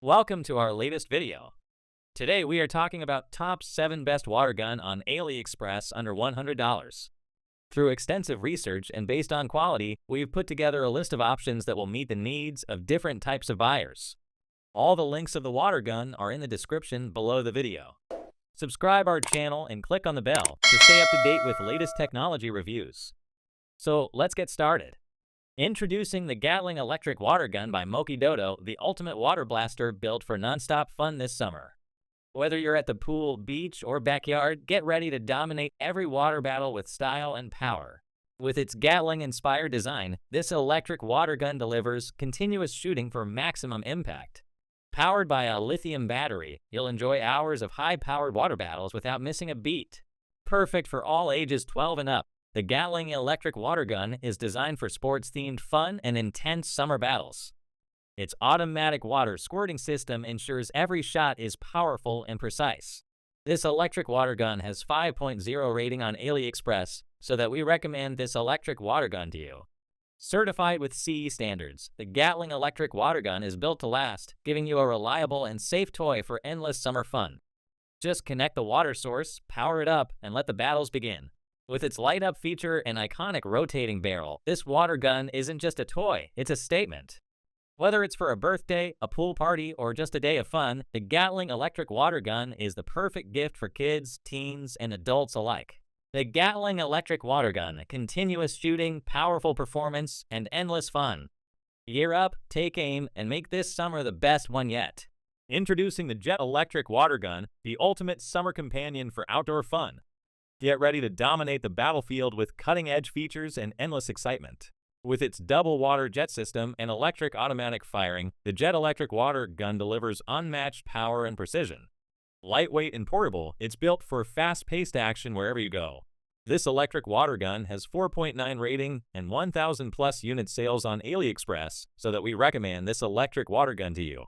Welcome to our latest video. Today we are talking about top 7 best water gun on Aliexpress under $100. Through extensive research and based on quality, we've put together a list of options that will meet the needs of different types of buyers. All the links of the water gun are in the description below the video. Subscribe our channel and click on the bell to stay up to date with latest technology reviews. So let's get started. Introducing the Gatling electric water gun by Moki Dodo, the ultimate water blaster built for non-stop fun this summer. Whether you're at the pool, beach, or backyard, get ready to dominate every water battle with style and power. With its Gatling-inspired design, this electric water gun delivers continuous shooting for maximum impact. Powered by a lithium battery, you'll enjoy hours of high-powered water battles without missing a beat. Perfect for all ages 12 and up. The Gatling electric water gun is designed for sports-themed fun and intense summer battles. Its automatic water squirting system ensures every shot is powerful and precise. This electric water gun has 5.0 rating on AliExpress, so that we recommend this electric water gun to you. Certified with CE standards, the Gatling electric water gun is built to last, giving you a reliable and safe toy for endless summer fun. Just connect the water source, power it up, and let the battles begin. With its light-up feature and iconic rotating barrel, this water gun isn't just a toy, it's a statement. Whether it's for a birthday, a pool party, or just a day of fun, the Gatling electric water gun is the perfect gift for kids, teens, and adults alike. The Gatling electric water gun, continuous shooting, powerful performance, and endless fun. Gear up, take aim, and make this summer the best one yet. Introducing the Jet electric water gun, the ultimate summer companion for outdoor fun. Get ready to dominate the battlefield with cutting-edge features and endless excitement. With its double water jet system and electric automatic firing, the Jet electric water gun delivers unmatched power and precision. Lightweight and portable, it's built for fast-paced action wherever you go. This electric water gun has 4.9 rating and 1,000+ unit sales on AliExpress, so that we recommend this electric water gun to you.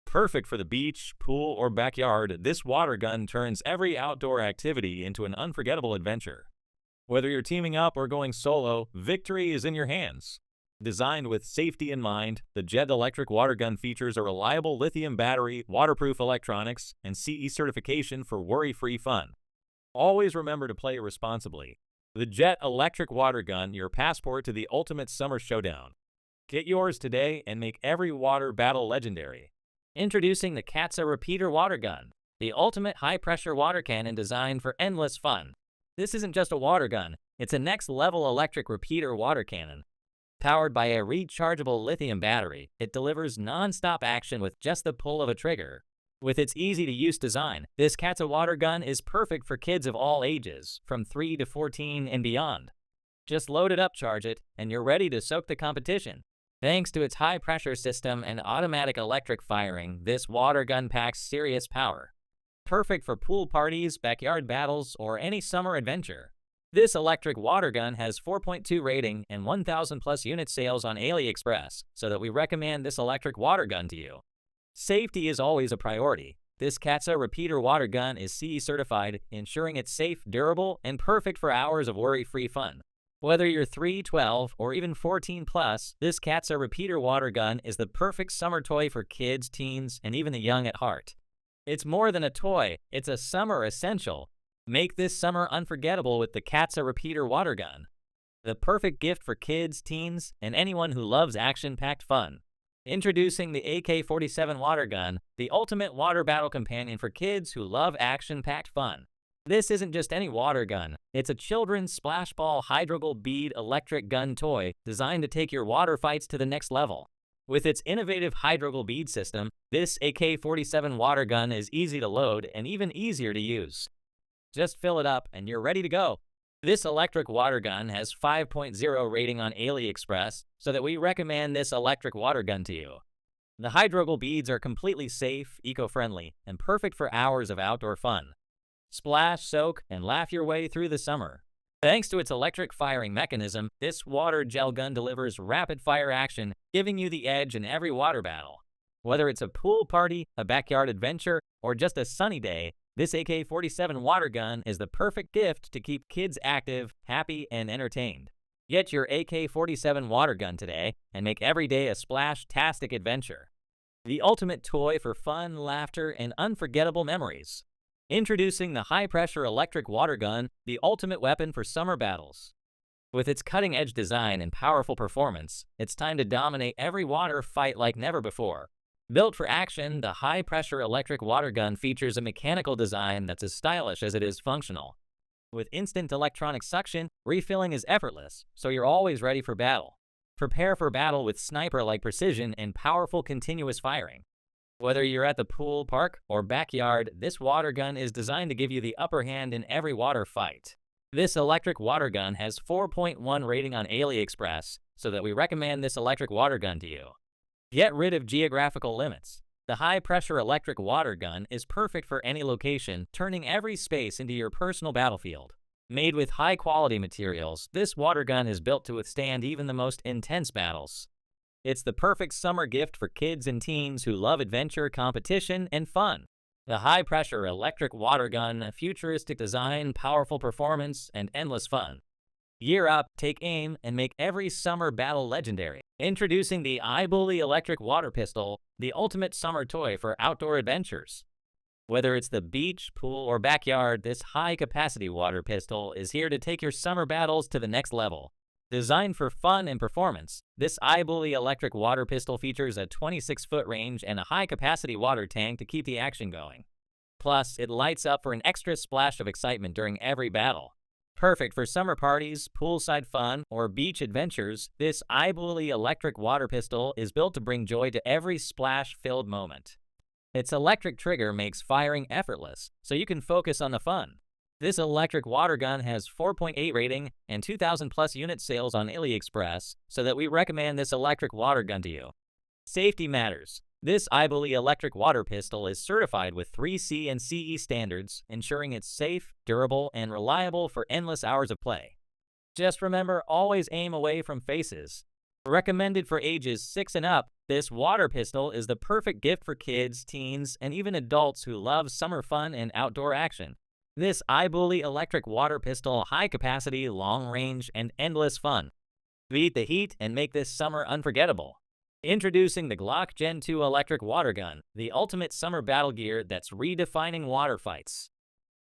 Perfect for the beach, pool, or backyard, this water gun turns every outdoor activity into an unforgettable adventure. Whether you're teaming up or going solo, victory is in your hands. Designed with safety in mind, the Jet electric water gun features a reliable lithium battery, waterproof electronics, and CE certification for worry-free fun. Always remember to play responsibly. The Jet electric water gun, your passport to the ultimate summer showdown. Get yours today and make every water battle legendary. Introducing the CatXaa repeater water gun, the ultimate high-pressure water cannon designed for endless fun. This isn't just a water gun, it's a next-level electric repeater water cannon. Powered by a rechargeable lithium battery, it delivers non-stop action with just the pull of a trigger. With its easy-to-use design, this CatXaa water gun is perfect for kids of all ages, from 3 to 14 and beyond. Just load it up, charge it, and you're ready to soak the competition. Thanks to its high-pressure system and automatic electric firing, this water gun packs serious power. Perfect for pool parties, backyard battles, or any summer adventure. This electric water gun has 4.2 rating and 1,000+ unit sales on AliExpress, so that we recommend this electric water gun to you. Safety is always a priority. This CatXaa repeater water gun is CE certified, ensuring it's safe, durable, and perfect for hours of worry-free fun. Whether you're 3, 12, or even 14+, this CatXaa repeater water gun is the perfect summer toy for kids, teens, and even the young at heart. It's more than a toy, it's a summer essential. Make this summer unforgettable with the CatXaa repeater water gun. The perfect gift for kids, teens, and anyone who loves action-packed fun. Introducing the AK-47 water gun, the ultimate water battle companion for kids who love action-packed fun. This isn't just any water gun, it's a children's splashball hydrogel bead electric gun toy designed to take your water fights to the next level. With its innovative hydrogel bead system, this AK-47 water gun is easy to load and even easier to use. Just fill it up and you're ready to go. This electric water gun has 5.0 rating on AliExpress, so that we recommend this electric water gun to you. The hydrogel beads are completely safe, eco-friendly, and perfect for hours of outdoor fun. Splash, soak, and laugh your way through the summer. Thanks to its electric firing mechanism, this water gel gun delivers rapid-fire action, giving you the edge in every water battle. Whether it's a pool party, a backyard adventure, or just a sunny day, this AK-47 water gun is the perfect gift to keep kids active, happy, and entertained. Get your AK-47 water gun today and make every day a splash-tastic adventure. the ultimate toy for fun, laughter, and unforgettable memories. Introducing the high-pressure electric water gun, the ultimate weapon for summer battles. With its cutting-edge design and powerful performance, it's time to dominate every water fight like never before. Built for action, the high-pressure electric water gun features a mechanical design that's as stylish as it is functional. With instant electronic suction, refilling is effortless, so you're always ready for battle. Prepare for battle with sniper-like precision and powerful continuous firing. Whether you're at the pool, park, or backyard, this water gun is designed to give you the upper hand in every water fight. This electric water gun has 4.1 rating on Aliexpress, so that we recommend this electric water gun to you. Get rid of geographical limits. The high-pressure electric water gun is perfect for any location, turning every space into your personal battlefield. Made with high-quality materials, this water gun is built to withstand even the most intense battles. It's the perfect summer gift for kids and teens who love adventure, competition, and fun. The high-pressure electric water gun, futuristic design, powerful performance, and endless fun. Gear up, take aim, and make every summer battle legendary. Introducing the AIBOULLY electric water pistol, the ultimate summer toy for outdoor adventures. Whether it's the beach, pool, or backyard, this high-capacity water pistol is here to take your summer battles to the next level. Designed for fun and performance, this AIBOULLY electric water pistol features a 26-foot range and a high-capacity water tank to keep the action going. Plus, it lights up for an extra splash of excitement during every battle. Perfect for summer parties, poolside fun, or beach adventures, this AIBOULLY electric water pistol is built to bring joy to every splash-filled moment. Its electric trigger makes firing effortless, so you can focus on the fun. This electric water gun has 4.8 rating and 2,000 plus unit sales on Aliexpress, so that we recommend this electric water gun to you. Safety matters. This AIBOULLY electric water pistol is certified with 3C and CE standards, ensuring it's safe, durable, and reliable for endless hours of play. Just remember, always aim away from faces. Recommended for ages 6 and up, this water pistol is the perfect gift for kids, teens, and even adults who love summer fun and outdoor action. This AIBOULLY electric water pistol, high capacity, long range, and endless fun. Beat the heat and make this summer unforgettable. Introducing the Glock Gen 2 electric water gun, the ultimate summer battle gear that's redefining water fights.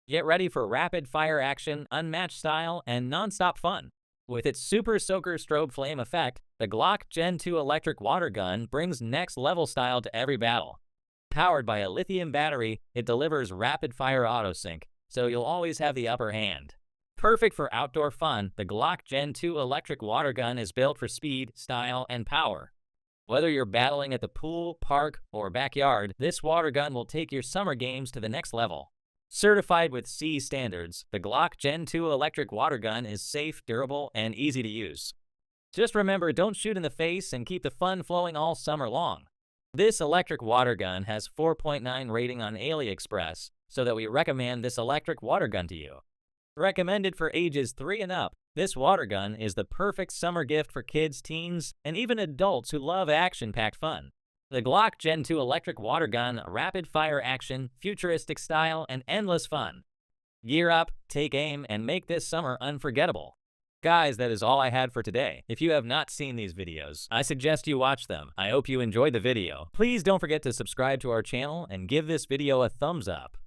Get ready for rapid-fire action, unmatched style, and non-stop fun. With its Super Soaker strobe flame effect, the Glock Gen 2 electric water gun brings next-level style to every battle. Powered by a lithium battery, it delivers rapid-fire auto-sync, so you'll always have the upper hand. Perfect for outdoor fun, the Glock Gen 2 electric water gun is built for speed, style, and power. Whether you're battling at the pool, park, or backyard, this water gun will take your summer games to the next level. Certified with CE standards, the Glock Gen 2 electric water gun is safe, durable, and easy to use. Just remember, don't shoot in the face and keep the fun flowing all summer long. This electric water gun has 4.9 rating on Aliexpress, so that we recommend this electric water gun to you. Recommended for ages 3 and up, this water gun is the perfect summer gift for kids, teens, and even adults who love action-packed fun. The Glock Gen 2 electric water gun, rapid-fire action, futuristic style, and endless fun. Gear up, take aim, and make this summer unforgettable. Guys, that is all I had for today. If you have not seen these videos, I suggest you watch them. I hope you enjoyed the video. Please don't forget to subscribe to our channel and give this video a thumbs up.